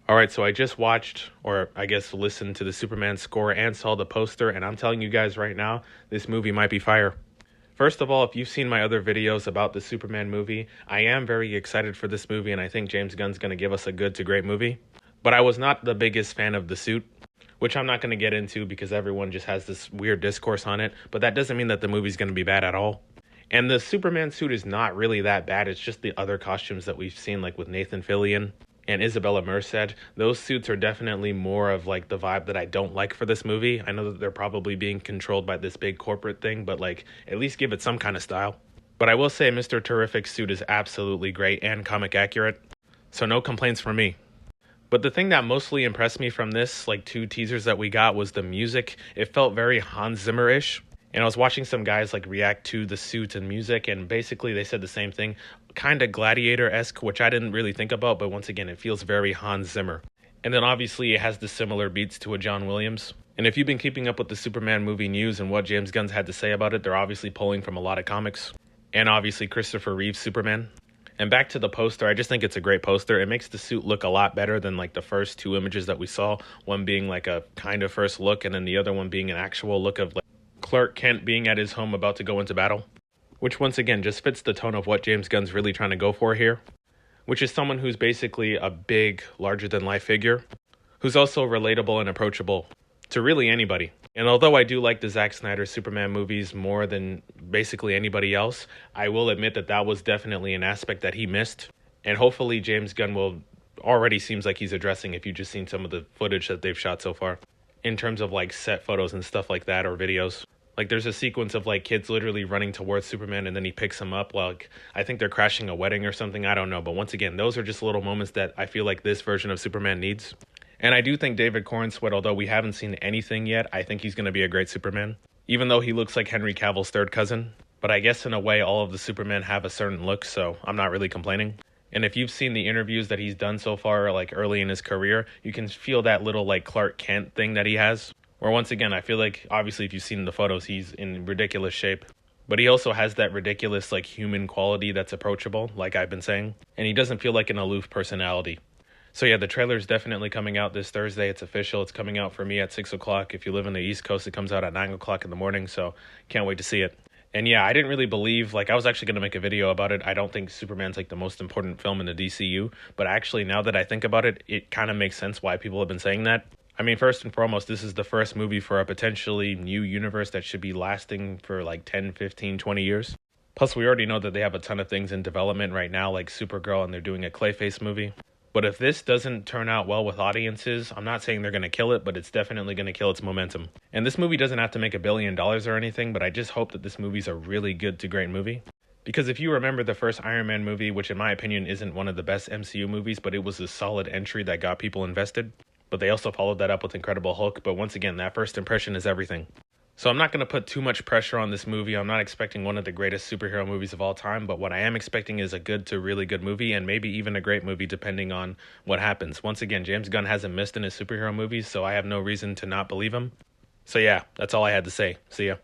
All right, so I just watched, or I guess listened to the Superman score and saw the poster, and I'm telling you guys right now, this movie might be fire. First of all, if you've seen my other videos about the Superman movie, I am very excited for this movie, and I think James Gunn's going to give us a good to great movie. But I was not the biggest fan of the suit, which I'm not going to get into because everyone just has this weird discourse on it, but that doesn't mean that the movie's going to be bad at all. And the Superman suit is not really that bad, it's just the other costumes that we've seen, like with Nathan Fillion and Isabella Merced. Those suits are definitely more of like the vibe that I don't like for this movie. I know that they're probably being controlled by this big corporate thing, but like at least give it some kind of style. But I will say Mr. Terrific's suit is absolutely great and comic accurate, so no complaints from me. But the thing that mostly impressed me from this, like 2 teasers that we got, was the music. It felt very Hans Zimmer-ish. And I was watching some guys like react to the suit and music, and basically they said the same thing. Kind of Gladiator-esque, which I didn't really think about, but once again, it feels very Hans Zimmer. And then obviously it has the similar beats to a John Williams. And if you've been keeping up with the Superman movie news and what James Gunn's had to say about it, they're obviously pulling from a lot of comics. And obviously Christopher Reeve's Superman. And back to the poster, I just think it's a great poster. It makes the suit look a lot better than like the first 2 images that we saw. One being like a kind of first look, and then the other one being an actual look of like Clark Kent being at his home about to go into battle. Which once again just fits the tone of what James Gunn's really trying to go for here. Which is someone who's basically a big, larger-than-life figure. Who's also relatable and approachable to really anybody. And although I do like the Zack Snyder Superman movies more than basically anybody else, I will admit that that was definitely an aspect that he missed. And hopefully James Gunn will already seems like he's addressing if you've just seen some of the footage that they've shot so far. In terms of like set photos and stuff like that or videos. Like there's a sequence of like kids literally running towards Superman and then he picks them up. Like I think they're crashing a wedding or something. I don't know. But once again, those are just little moments that I feel like this version of Superman needs. And I do think David Corenswet, although we haven't seen anything yet, I think he's going to be a great Superman. Even though he looks like Henry Cavill's third cousin. But I guess in a way, all of the Supermen have a certain look, so I'm not really complaining. And if you've seen the interviews that he's done so far, like early in his career, you can feel that little like Clark Kent thing that he has. Where once again, I feel like, obviously if you've seen the photos, he's in ridiculous shape. But he also has that ridiculous like human quality that's approachable, like I've been saying. And he doesn't feel like an aloof personality. So yeah, the trailer's definitely coming out this Thursday. It's official. It's coming out for me at 6 o'clock. If you live in the East Coast, it comes out at 9 o'clock in the morning. So can't wait to see it. And yeah, I didn't really believe, like I was actually going to make a video about it. I don't think Superman's like the most important film in the DCU. But actually, now that I think about it, it kind of makes sense why people have been saying that. I mean, first and foremost, this is the first movie for a potentially new universe that should be lasting for like 10, 15, 20 years. Plus, we already know that they have a ton of things in development right now, like Supergirl, and they're doing a Clayface movie. But if this doesn't turn out well with audiences, I'm not saying they're going to kill it, but it's definitely going to kill its momentum. And this movie doesn't have to make $1 billion or anything, but I just hope that this movie's a really good to great movie. Because if you remember the first Iron Man movie, which in my opinion isn't one of the best MCU movies, but it was a solid entry that got people invested. But they also followed that up with Incredible Hulk. But once again, that first impression is everything. So I'm not going to put too much pressure on this movie. I'm not expecting one of the greatest superhero movies of all time. But what I am expecting is a good to really good movie. And maybe even a great movie depending on what happens. Once again, James Gunn hasn't missed in his superhero movies. So I have no reason to not believe him. So yeah, that's all I had to say. See ya.